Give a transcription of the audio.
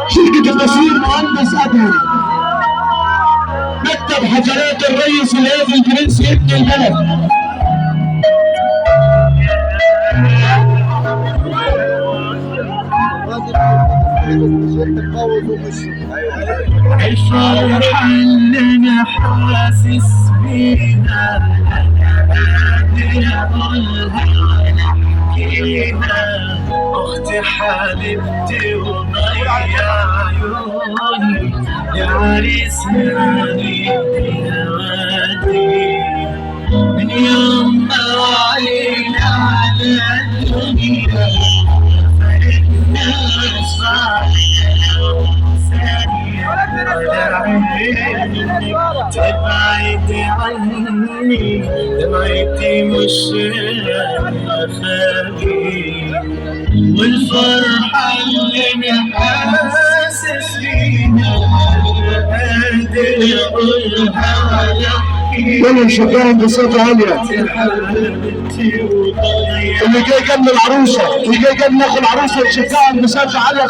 شركة التصوير مهندس أدهم، مكتب حفلات الرئيس الهادي البرنس ابن البلد. الفرحة اللي انا حاسس بيها قادر اقولها ونحكيها، اختي حبيبتي وضي عيوني يا عريس هاني يا وادي، من يوم ما وعينا على الدنيا فرقنا صاحية ثانية، ولا عينك تبعد عني دمعتي مش خالي، والفرحة اللي انا حاسس بيها قادر اقولها ولا يلا نشجعهم بصوت عالية. اللي جاي جنب العروسة، اللي جاي جنب اخو العروسة نشجعهم بصوت عالية.